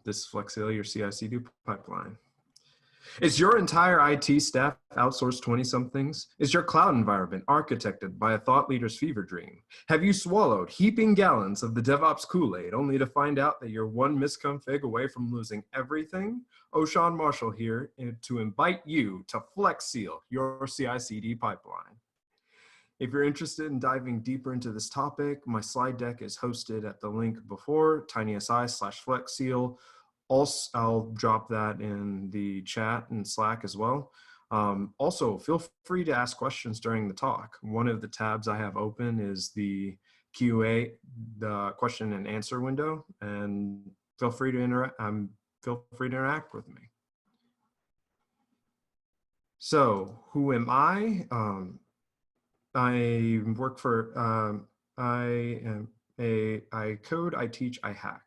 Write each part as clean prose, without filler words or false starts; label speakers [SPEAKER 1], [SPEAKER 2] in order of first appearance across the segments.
[SPEAKER 1] This is FlexSeal, your CICD pipeline. Is your entire IT staff outsourced 20-somethings? Is your cloud environment architected by a thought leader's fever dream? Have you swallowed heaping gallons of the DevOps Kool-Aid only to find out that you're one misconfig away from losing everything? Ochaun Marshall here to invite you to FlexSeal, your CI/CD pipeline. If you're interested in diving deeper into this topic, my slide deck is hosted at the link before, tinysi/FlexSeal. Also, I'll drop that in the chat and Slack as well. Also, feel free to ask questions during the talk. One of the tabs I have open is the QA, the question and answer window, and feel free to interact with me. So, who am I? I work for, I code, I teach, I hack.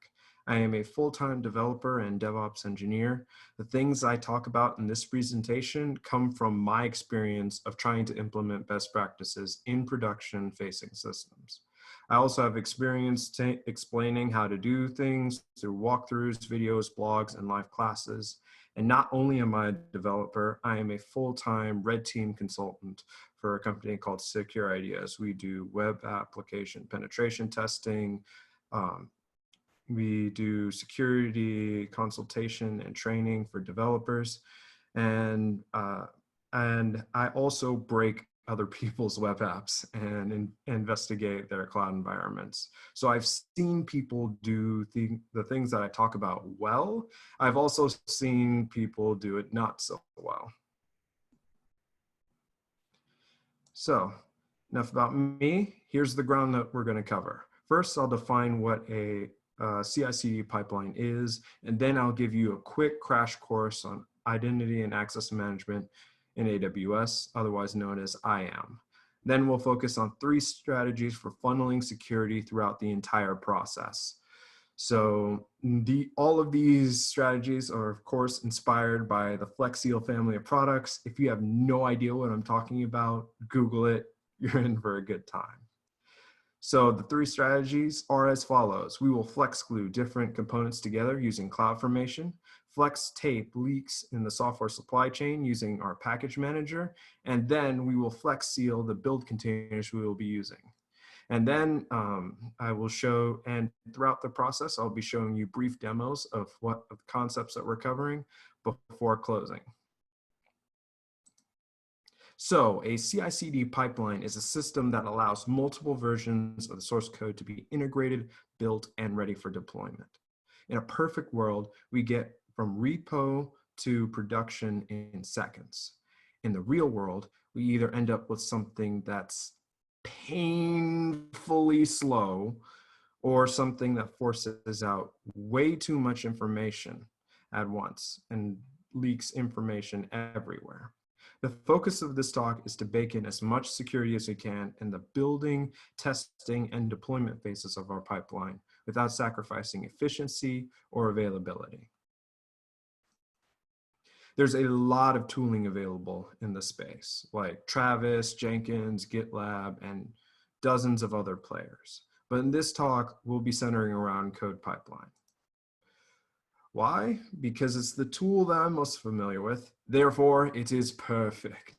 [SPEAKER 1] I am a full-time developer and DevOps engineer. The things I talk about in this presentation come from my experience of trying to implement best practices in production-facing systems. I also have experience explaining how to do things through walkthroughs, videos, blogs, and live classes. And not only am I a developer, I am a full-time red team consultant for a company called Secure Ideas. We do web application penetration testing. We do security consultation and training for developers. And I also break other people's web apps and investigate their cloud environments. So I've seen people do the things that I talk about well. I've also seen people do it not so well. So enough about me. Here's the ground that we're going to cover. First, I'll define what a CI/CD pipeline is, and then I'll give you a quick crash course on identity and access management in AWS, otherwise known as IAM. Then we'll focus on 3 strategies for funneling security throughout the entire process. So all of these strategies are, of course, inspired by the FlexSeal family of products. If you have no idea what I'm talking about, Google it. You're in for a good time. So the 3 strategies are as follows. We will flex glue different components together using CloudFormation, flex tape leaks in the software supply chain using our package manager, and then we will flex seal the build containers we will be using. And then I will show, and throughout the process, I'll be showing you brief demos of what the concepts that we're covering before closing. So a CI/CD pipeline is a system that allows multiple versions of the source code to be integrated, built, and ready for deployment. In a perfect world, we get from repo to production in seconds. In the real world, we either end up with something that's painfully slow or something that forces out way too much information at once and leaks information everywhere. The focus of this talk is to bake in as much security as we can in the building, testing, and deployment phases of our pipeline without sacrificing efficiency or availability. There's a lot of tooling available in the space, like Travis, Jenkins, GitLab, and dozens of other players. But in this talk, we'll be centering around Code Pipeline. Why? Because it's the tool that I'm most familiar with. Therefore, it is perfect.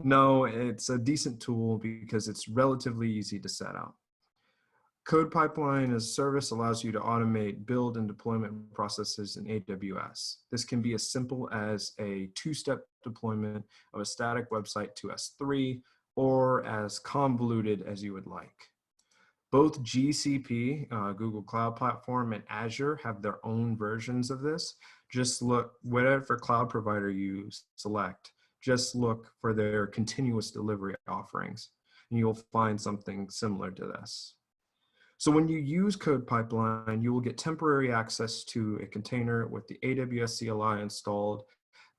[SPEAKER 1] No, it's a decent tool because it's relatively easy to set up. Code Pipeline as a service allows you to automate build and deployment processes in AWS. This can be as simple as a 2-step deployment of a static website to S3, or as convoluted as you would like. Both GCP, Google Cloud Platform, and Azure have their own versions of this. Just look, whatever cloud provider you select, just look for their continuous delivery offerings, and you'll find something similar to this. So when you use Code Pipeline, you will get temporary access to a container with the AWS CLI installed,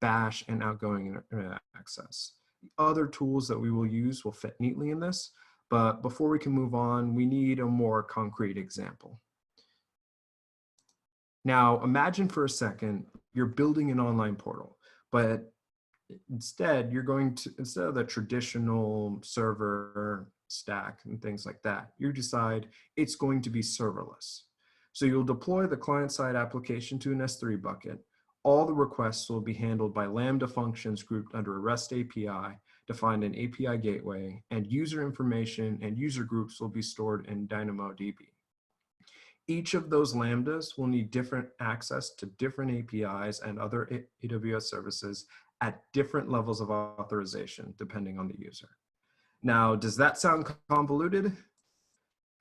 [SPEAKER 1] Bash, and outgoing internet access. The other tools that we will use will fit neatly in this. But before we can move on, we need a more concrete example. Now, imagine for a second, you're building an online portal, but instead of the traditional server stack and things like that, you decide it's going to be serverless. So you'll deploy the client-side application to an S3 bucket. All the requests will be handled by Lambda functions grouped under a REST API, defined an API gateway, and user information and user groups will be stored in DynamoDB. Each of those Lambdas will need different access to different APIs and other AWS services at different levels of authorization, depending on the user. Now, does that sound convoluted?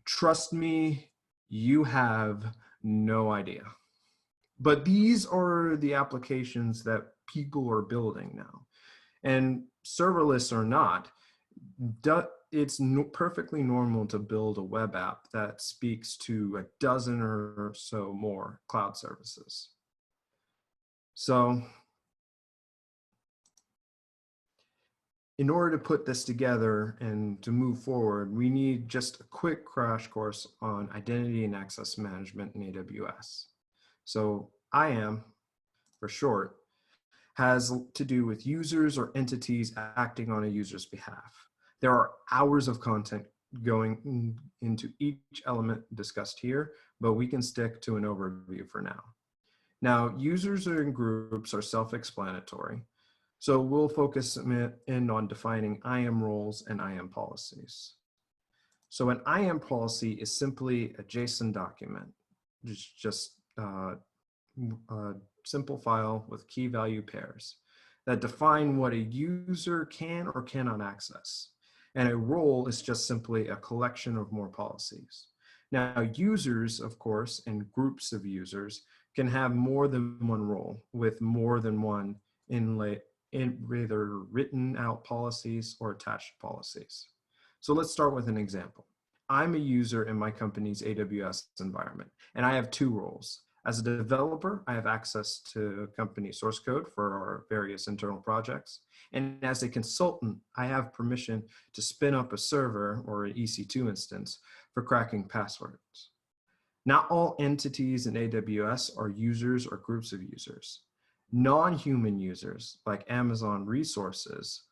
[SPEAKER 1] Trust me, you have no idea. But these are the applications that people are building now. And serverless or not, it's perfectly normal to build a web app that speaks to a dozen or so more cloud services. So in order to put this together and to move forward, we need just a quick crash course on identity and access management in AWS. So IAM, for short, has to do with users or entities acting on a user's behalf. There are hours of content going into each element discussed here, but we can stick to an overview for now. Now, users and groups are self-explanatory, so we'll focus in on defining IAM roles and IAM policies. So an IAM policy is simply a JSON document, just a simple file with key value pairs that define what a user can or cannot access. And a role is just simply a collection of more policies. Now, users, of course, and groups of users can have more than one role with more than one in either written out policies or attached policies. So let's start with an example. I'm a user in my company's AWS environment, and I have two roles. As a developer, I have access to company source code for our various internal projects. And as a consultant, I have permission to spin up a server or an EC2 instance for cracking passwords. Not all entities in AWS are users or groups of users. Non-human users, like Amazon resources,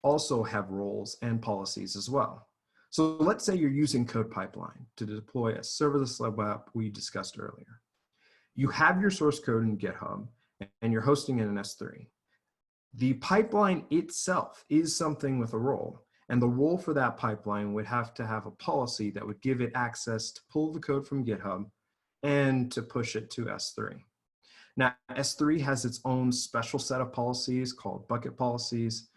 [SPEAKER 1] also have roles and policies as well. So let's say you're using Code Pipeline to deploy a serverless web app we discussed earlier. You have your source code in GitHub and you're hosting it in S3. The pipeline itself is something with a role, and the role for that pipeline would have to have a policy that would give it access to pull the code from GitHub and to push it to S3. Now, S3 has its own special set of policies called bucket policies,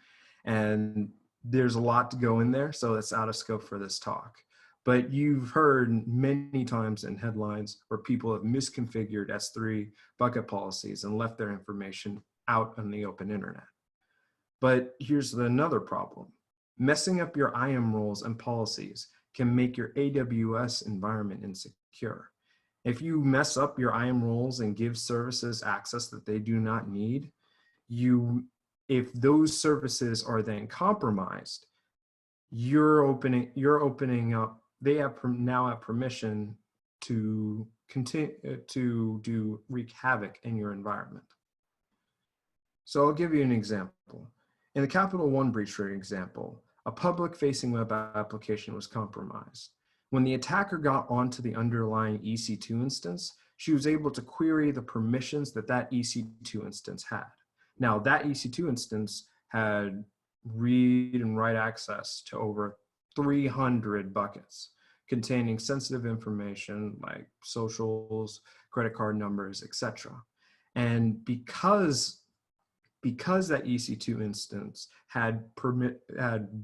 [SPEAKER 1] and there's a lot to go in there, so it's out of scope for this talk. But you've heard many times in headlines where people have misconfigured S3 bucket policies and left their information out on the open internet. But here's another problem. Messing up your IAM roles and policies can make your AWS environment insecure. If you mess up your IAM roles and give services access that they do not need, if those services are then compromised, you're opening up. They now have permission to continue to wreak havoc in your environment. So I'll give you an example. In the Capital One breach, for example, a public-facing web application was compromised. When the attacker got onto the underlying EC2 instance, she was able to query the permissions that EC2 instance had. Now, that EC2 instance had read and write access to over 300 buckets containing sensitive information like socials, credit card numbers, etc. And because that EC2 instance had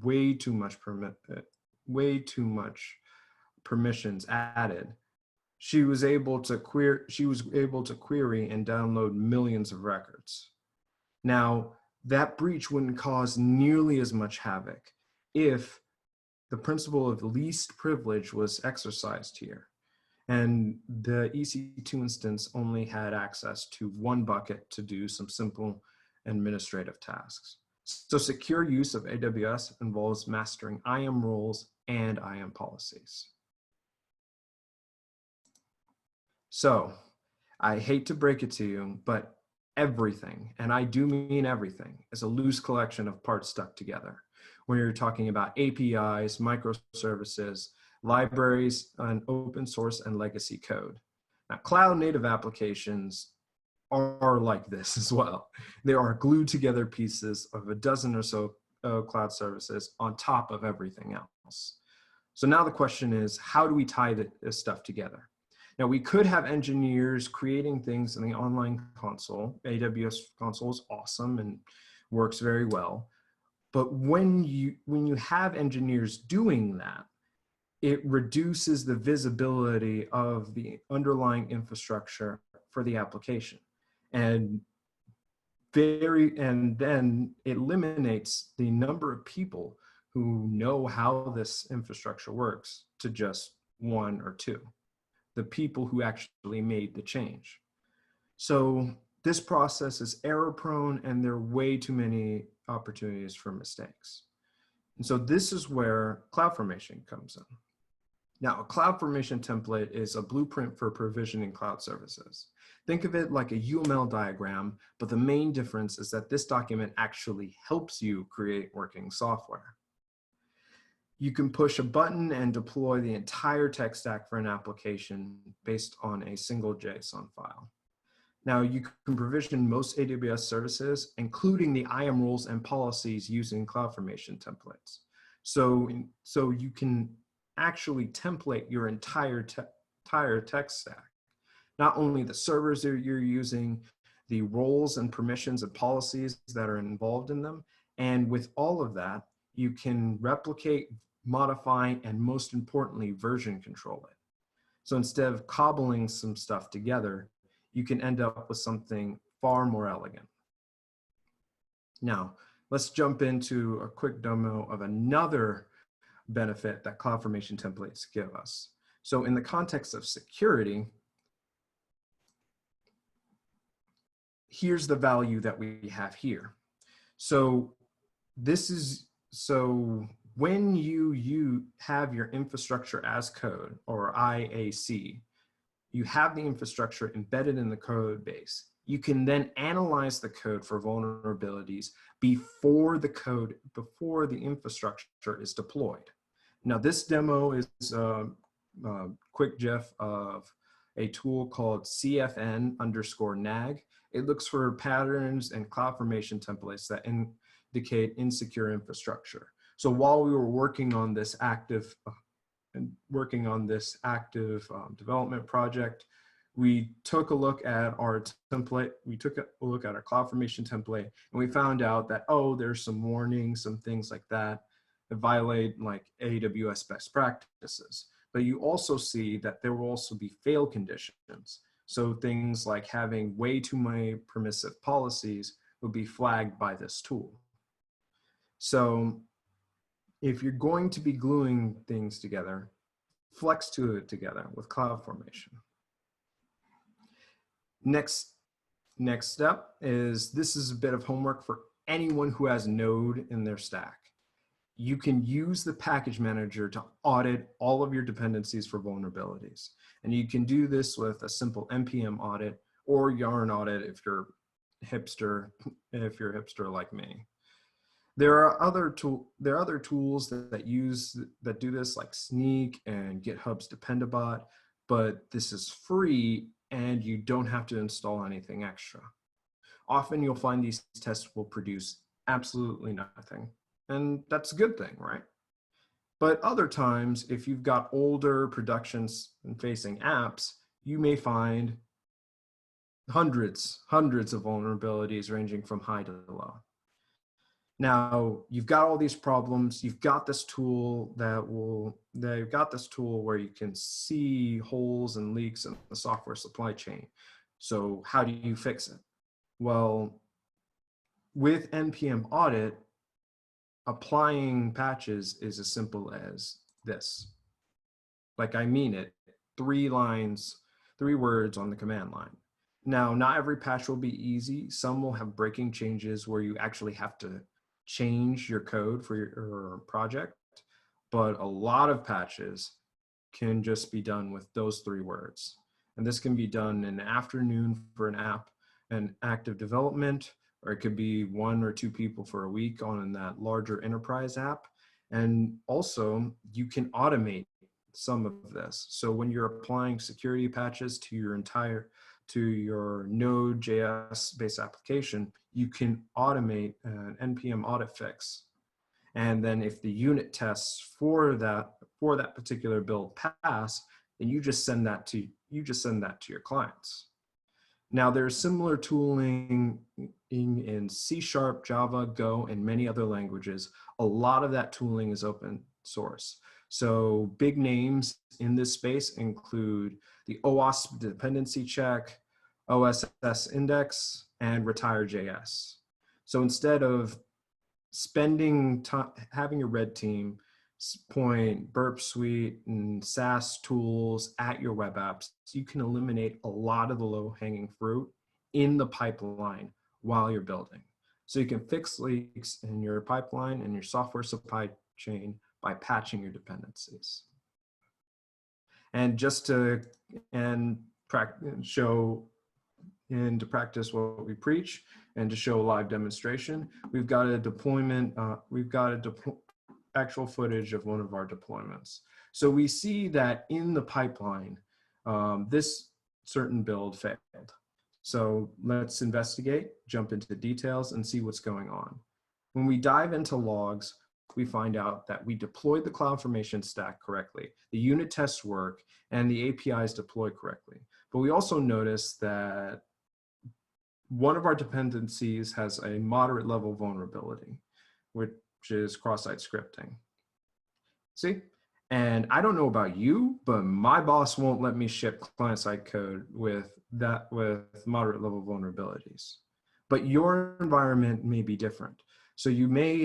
[SPEAKER 1] way too much permissions added, she was able to query and download millions of records. Now, that breach wouldn't cause nearly as much havoc if the principle of least privilege was exercised here, and the EC2 instance only had access to one bucket to do some simple administrative tasks. So secure use of AWS involves mastering IAM roles and IAM policies. So I hate to break it to you, but everything, and I do mean everything, is a loose collection of parts stuck together. When you're talking about APIs, microservices, libraries, and open source and legacy code. Now, cloud native applications are like this as well. They are glued together pieces of a dozen or so cloud services on top of everything else. So now the question is, how do we tie this stuff together? Now, we could have engineers creating things in the online console. AWS console is awesome and works very well. But when you have engineers doing that, it reduces the visibility of the underlying infrastructure for the application. And then it eliminates the number of people who know how this infrastructure works to just one or two, the people who actually made the change. So this process is error prone, and there are way too many opportunities for mistakes. And so this is where CloudFormation comes in. Now, a CloudFormation template is a blueprint for provisioning cloud services. Think of it like a UML diagram, but the main difference is that this document actually helps you create working software. You can push a button and deploy the entire tech stack for an application based on a single JSON file. Now, you can provision most AWS services, including the IAM rules and policies using CloudFormation templates. So you can actually template your entire tech stack. Not only the servers that you're using, the roles and permissions and policies that are involved in them. And with all of that, you can replicate, modify, and most importantly, version control it. So instead of cobbling some stuff together, you can end up with something far more elegant. Now, let's jump into a quick demo of another benefit that CloudFormation templates give us. So in the context of security, here's the value that we have here. So when you have your infrastructure as code, or IAC, you have the infrastructure embedded in the code base. You can then analyze the code for vulnerabilities before the infrastructure is deployed. Now, this demo is a quick GIF of a tool called CFN_NAG. It looks for patterns and CloudFormation templates that indicate insecure infrastructure. So while we were working on this active development project, we took a look at our template. We took a look at our CloudFormation template, and we found out that, oh, there's some warnings, some things like that violate like AWS best practices. But you also see that there will also be fail conditions. So things like having way too many permissive policies will be flagged by this tool. So if you're going to be gluing things together, flex to it together with CloudFormation. Next step is, this is a bit of homework for anyone who has Node in their stack. You can use the package manager to audit all of your dependencies for vulnerabilities. And you can do this with a simple NPM audit or Yarn audit if you're hipster like me. There are other tools that do this, like Sneak and GitHub's Dependabot, but this is free and you don't have to install anything extra. Often you'll find these tests will produce absolutely nothing. And that's a good thing, right? But other times, if you've got older production-facing apps, you may find hundreds of vulnerabilities ranging from high to low. Now, you've got all these problems. You've got this tool where you can see holes and leaks in the software supply chain. So how do you fix it? Well, with NPM audit, applying patches is as simple as this. Like, I mean it, 3 words on the command line. Now, not every patch will be easy. Some will have breaking changes where you actually have to change your code for your project, but a lot of patches can just be done with those 3 words. And this can be done in an afternoon for an app and active development, or it could be 1 or 2 people for a week on that larger enterprise app. And also, you can automate some of this. So when you're applying security patches to your Node.js based application, you can automate an npm audit fix. And then if the unit tests for that particular build pass, then you just send that to your clients. Now there's similar tooling in C#, Java, Go, and many other languages. A lot of that tooling is open source. So big names in this space include the OWASP dependency check, OSS index, and retire.js. So instead of spending time having a red team point Burp Suite and SaaS tools at your web apps, you can eliminate a lot of the low-hanging fruit in the pipeline while you're building. So you can fix leaks in your pipeline and your software supply chain by patching your dependencies. And just to show and to practice what we preach and to show a live demonstration, we've got a deployment, actual footage of one of our deployments. So we see that in the pipeline, this certain build failed. So let's investigate, jump into the details, and see what's going on. When we dive into logs, we find out that we deployed the CloudFormation stack correctly, the unit tests work, and the APIs deploy correctly. But we also notice that one of our dependencies has a moderate level vulnerability, which is cross-site scripting. See? And I don't know about you, but my boss won't let me ship client-side code with moderate level vulnerabilities. But your environment may be different. So you may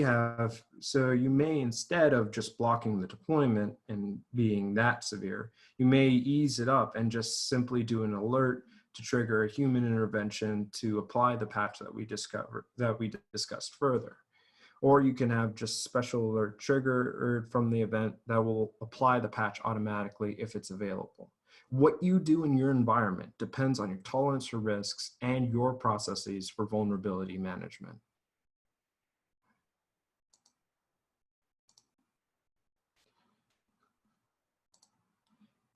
[SPEAKER 1] instead of just blocking the deployment and being that severe, you may ease it up and just simply do an alert to trigger a human intervention to apply the patch that we discussed further. Or you can have just special alert trigger from the event that will apply the patch automatically if it's available. What you do in your environment depends on your tolerance for risks and your processes for vulnerability management.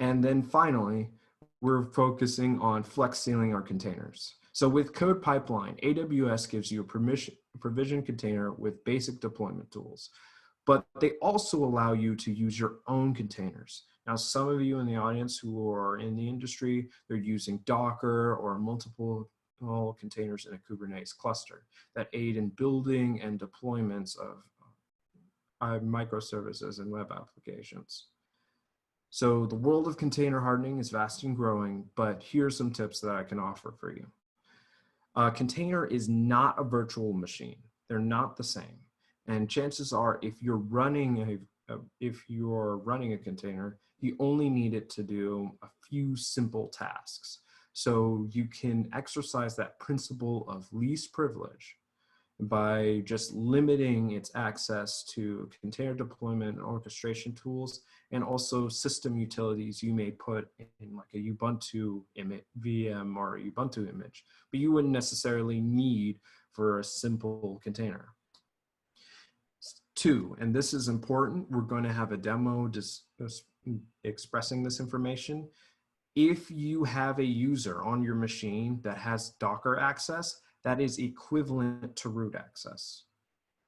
[SPEAKER 1] And then finally, we're focusing on flex sealing our containers. So with Code Pipeline, AWS gives you a provision container with basic deployment tools, but they also allow you to use your own containers. Now, some of you in the audience who are in the industry, they're using Docker or multiple containers in a Kubernetes cluster that aid in building and deployments of microservices and web applications. So the world of container hardening is vast and growing, but here's some tips that I can offer for you. A container is not a virtual machine. They're not the same. And chances are, if you're running a container, you only need it to do a few simple tasks. So you can exercise that principle of least privilege by just limiting its access to container deployment and orchestration tools, and also system utilities you may put in like a Ubuntu VM or a Ubuntu image, but you wouldn't necessarily need for a simple container. 2, and this is important, we're going to have a demo just expressing this information. If you have a user on your machine that has Docker access, that is equivalent to root access.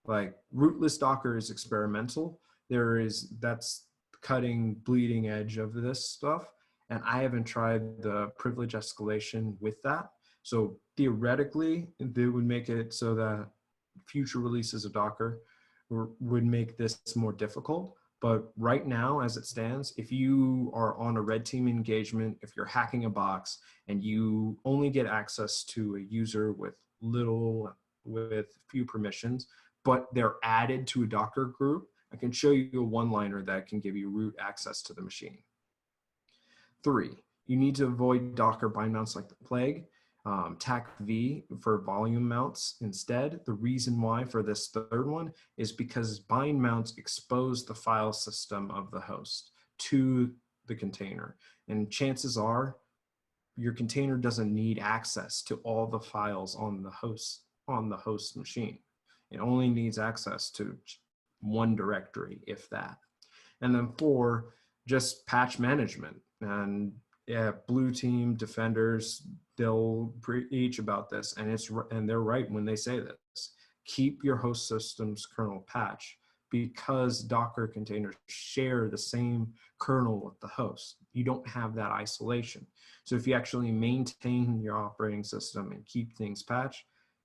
[SPEAKER 1] Like rootless Docker is experimental. That's cutting bleeding edge of this stuff. And I haven't tried the privilege escalation with that. So theoretically, they would make it so that future releases of Docker would make this more difficult. But right now, as it stands, if you are on a red team engagement, if you're hacking a box and you only get access to a user with few permissions, but they're added to a Docker group, I can show you a one-liner that can give you root access to the machine. 3, you need to avoid Docker bind mounts like the plague. TAC-V for volume mounts instead. The reason why for this third one is because bind mounts expose the file system of the host to the container. And chances are your container doesn't need access to all the files on the host machine. It only needs access to one directory, if that. And then 4, just patch management. And yeah, blue team defenders, they'll preach about this, and they're right when they say this. Keep your host system's kernel patch, because Docker containers share the same kernel with the host. You don't have that isolation. So if you actually maintain your operating system and keep things patched,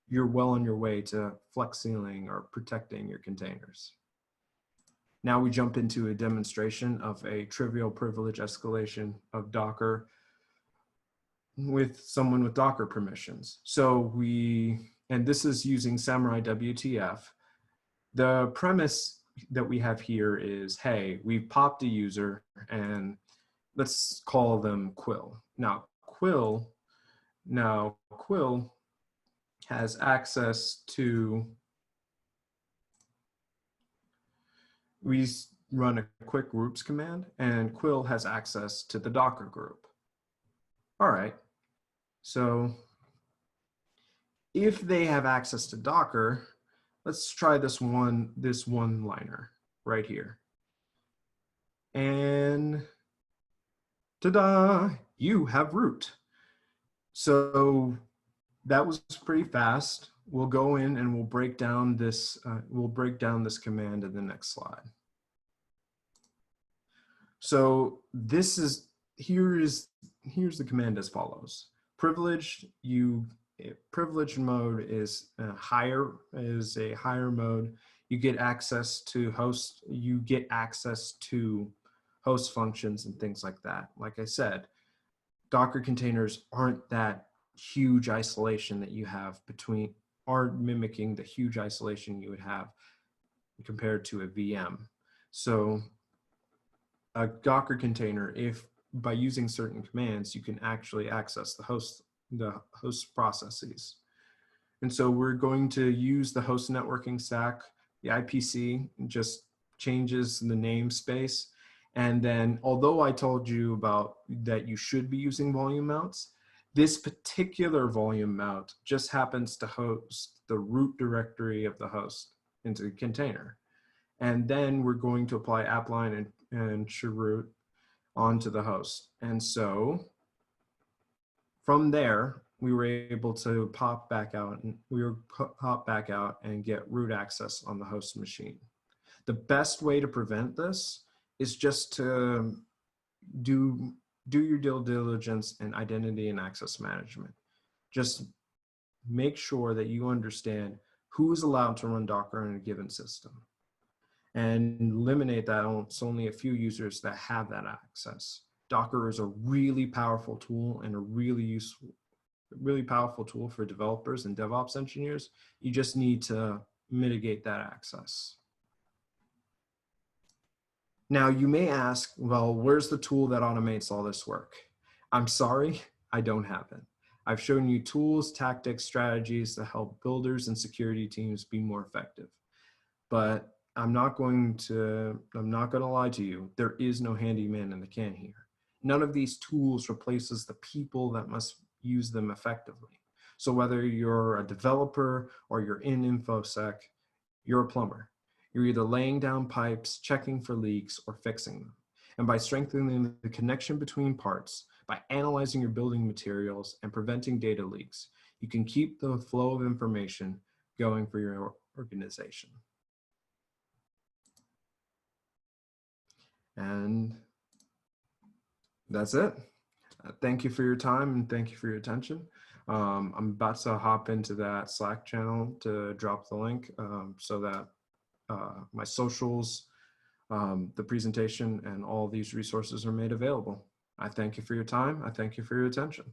[SPEAKER 1] you're well on your way to flex sealing or protecting your containers. Now we jump into a demonstration of a trivial privilege escalation of Docker with someone with Docker permissions. So and this is using Samurai WTF. The premise that we have here is, hey, we've popped a user and let's call them Quill. Now Quill has access to, we run a quick groups command, and Quill has access to the Docker group. All right, so if they have access to Docker, let's try this one liner right here. And ta-da, you have root. So that was pretty fast. We'll go in and we'll break down this command in the next slide. So here's the command as follows. Privileged mode is a higher mode. You get access to host functions and things like that. Like I said, Docker containers aren't that huge isolation that you have aren't mimicking the huge isolation you would have compared to a VM. So a Docker container, if by using certain commands, you can actually access the host processes. And so we're going to use the host networking stack. The IPC just changes the namespace. And then, although I told you about that you should be using volume mounts, this particular volume mount just happens to host the root directory of the host into the container. And then we're going to apply appline and chroot onto the host. And so from there, we were able to pop back out and get root access on the host machine. The best way to prevent this is just to do your due diligence in identity and access management. Just make sure that you understand who is allowed to run Docker in a given system, and eliminate that it's only a few users that have that access. Docker is a really powerful tool and a really powerful tool for developers and DevOps engineers. You just need to mitigate that access. Now you may ask, well, where's the tool that automates all this work? I'm sorry, I don't have it. I've shown you tools, tactics, strategies to help builders and security teams be more effective. But I'm not going to lie to you. There is no handyman in the can here. None of these tools replaces the people that must use them effectively. So whether you're a developer or you're in InfoSec, you're a plumber. You're either laying down pipes, checking for leaks, or fixing them. And by strengthening the connection between parts, by analyzing your building materials and preventing data leaks, you can keep the flow of information going for your organization. And that's it. Thank you for your time and thank you for your attention. I'm about to hop into that Slack channel to drop the link so that my socials, the presentation, and all these resources are made available. I thank you for your time. I thank you for your attention.